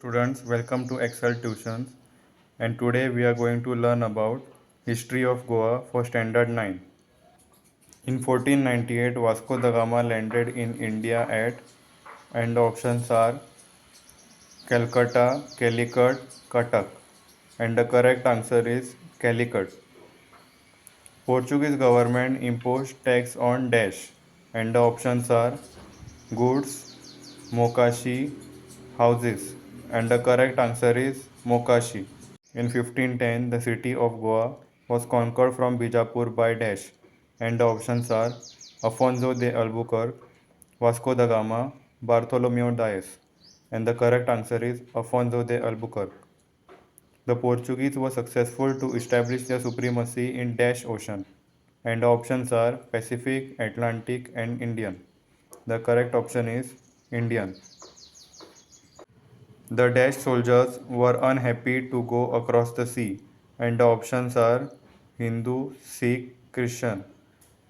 Students, welcome to Excel Tuitions, and today we are going to learn about history of Goa for standard 9. In 1498, Vasco da Gama landed in India at, and the options are Calcutta, Calicut, Cuttack, and the correct answer is Calicut. Portuguese government imposed tax on dash, and the options are goods, Mokashi, houses, and the correct answer is Mokashi. In 1510, the city of Goa was conquered from Bijapur by Dash, and the options are Afonso de Albuquerque, Vasco da Gama, Bartholomew Dias, and the correct answer is Afonso de Albuquerque. The Portuguese were successful to establish their supremacy in Dash Ocean, and the options are Pacific, Atlantic, and Indian. The correct option is Indian. The Dash soldiers were unhappy to go across the sea, and the options are Hindu, Sikh, Christian,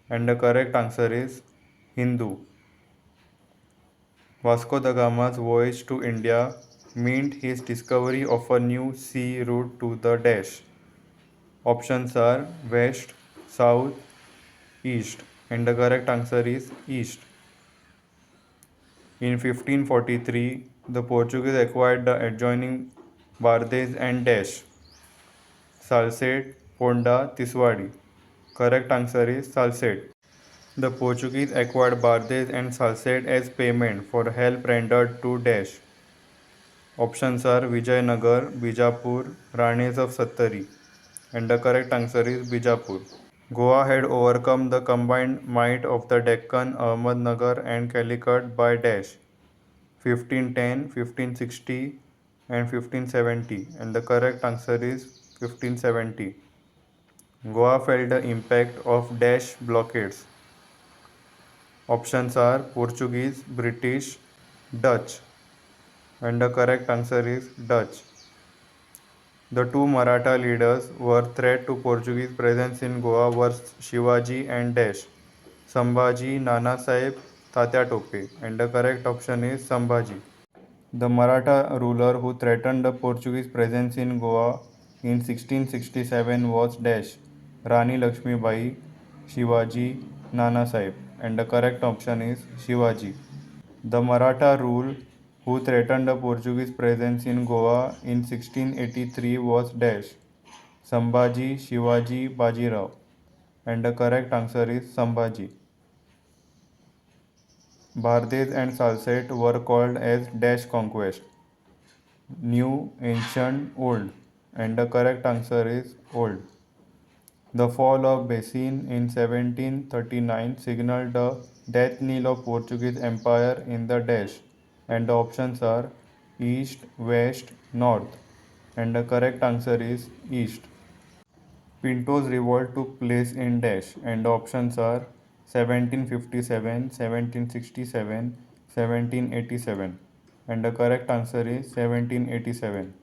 and the correct answer is Hindu. Vasco da Gama's voyage to India meant his discovery of a new sea route to the Dash. Options are west, south, east, and the correct answer is east. In 1543, the Portuguese acquired the adjoining Bardez and Dash, Salsette, Ponda, Tiswadi. Correct answer is Salsette. The Portuguese acquired Bardez and Salsette as payment for help rendered to Dash. Options are Vijayanagar, Bijapur, Ranis of Sattari, and the correct answer is Bijapur. Goa had overcome the combined might of the Deccan, Ahmednagar, and Calicut by Dash 1510, 1560, and 1570, and the correct answer is 1570. Goa felt the impact of Dash blockades. Options are Portuguese, British, Dutch, and the correct answer is Dutch. The two Maratha leaders were threat to Portuguese presence in Goa were Shivaji and Dash, Sambhaji, Nana Sahib, Tatya Tope, and the correct option is Sambhaji. The Maratha ruler who threatened the Portuguese presence in Goa in 1667 was Dash, Rani Lakshmi Bai, Shivaji, Nana Sahib, and the correct option is Shivaji. The Maratha rule who threatened the Portuguese presence in Goa in 1683 was Dash, Sambhaji, Shivaji, Bajirao, and the correct answer is Sambhaji. Bardez and Salsette were called as Dash Conquest, New, Ancient, Old, and the correct answer is Old. The fall of Basin in 1739 signaled the death knell of Portuguese Empire in the Dash, and the options are East, West, North, and the correct answer is East. Pinto's revolt took place in Dash, and the options are 1757, 1767, 1787, and the correct answer is 1787.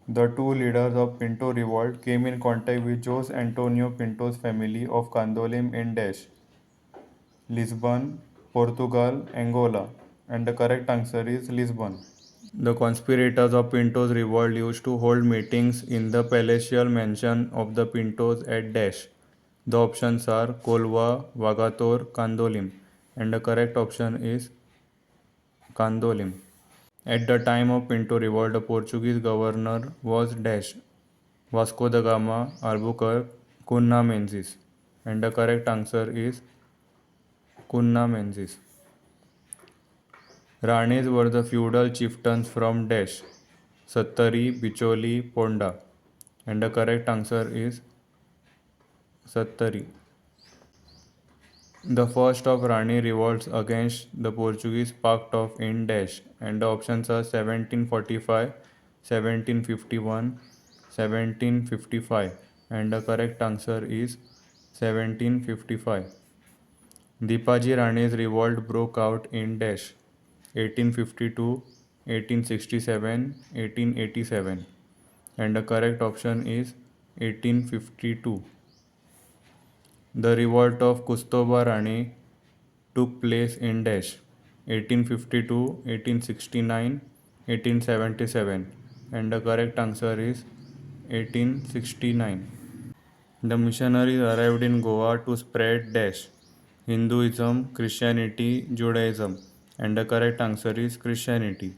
The two leaders of Pinto revolt came in contact with Jose Antonio Pinto's family of Candolim in Dash, Lisbon, Portugal, Angola, and the correct answer is Lisbon. The conspirators of Pinto's revolt used to hold meetings in the palatial mansion of the Pintos at Dash. The options are Kolwa, Vagator, Candolim, and the correct option is Candolim. At the time of Pinto revolt, the Portuguese governor was Dash, Vasco da Gama, Albuquerque, Cunha Menzies, and the correct answer is Cunha Menzies. Ranis were the feudal chieftains from Dash, Sattari, Bicholi, Ponda, and the correct answer is Sattari. The first of Rani revolts against the Portuguese sparked off in Dash, and the options are 1745, 1751, 1755, and the correct answer is 1755. Deepaji Rani's revolt broke out in Dash 1852, 1867, 1887, and the correct option is 1852. The revolt of Kustoba Rani took place in Dash 1852, 1869, 1877, and the correct answer is 1869. The missionaries arrived in Goa to spread dash Hinduism, Christianity, Judaism, and the correct answer is Christianity.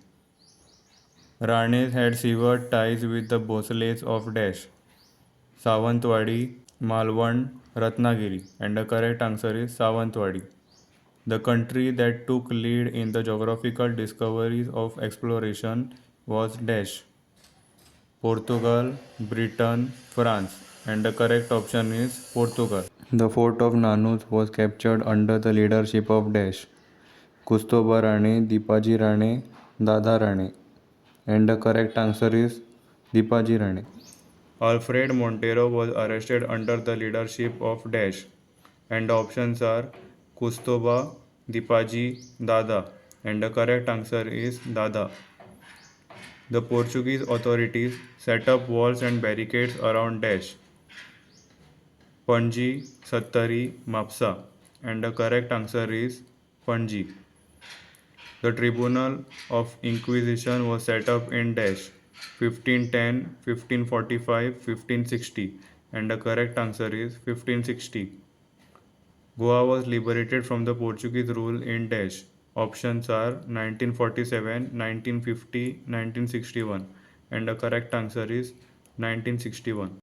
Ranes had severed ties with the Bhosles of dash Savantwadi, Malwand, Ratnagiri, and the correct answer is Savantwadi. The country that took lead in the geographical discoveries of exploration was dash Portugal, Britain, France, and the correct option is Portugal. The fort of Nanus was captured under the leadership of dash Kustoba Rane, Dipaji Rane, Dada Rane, and the correct answer is Dipaji Rane. Alfred Montero was arrested under the leadership of dash, and the options are Kustoba, Dipaji, Dada, and the correct answer is Dada. The Portuguese authorities set up walls and barricades around dash Panji, Sattari, Mapsa, and the correct answer is Panji. The Tribunal of Inquisition was set up in dash 1510, 1545, 1560, and the correct answer is 1560. Goa was liberated from the Portuguese rule in dash. Options are 1947, 1950, 1961, and the correct answer is 1961.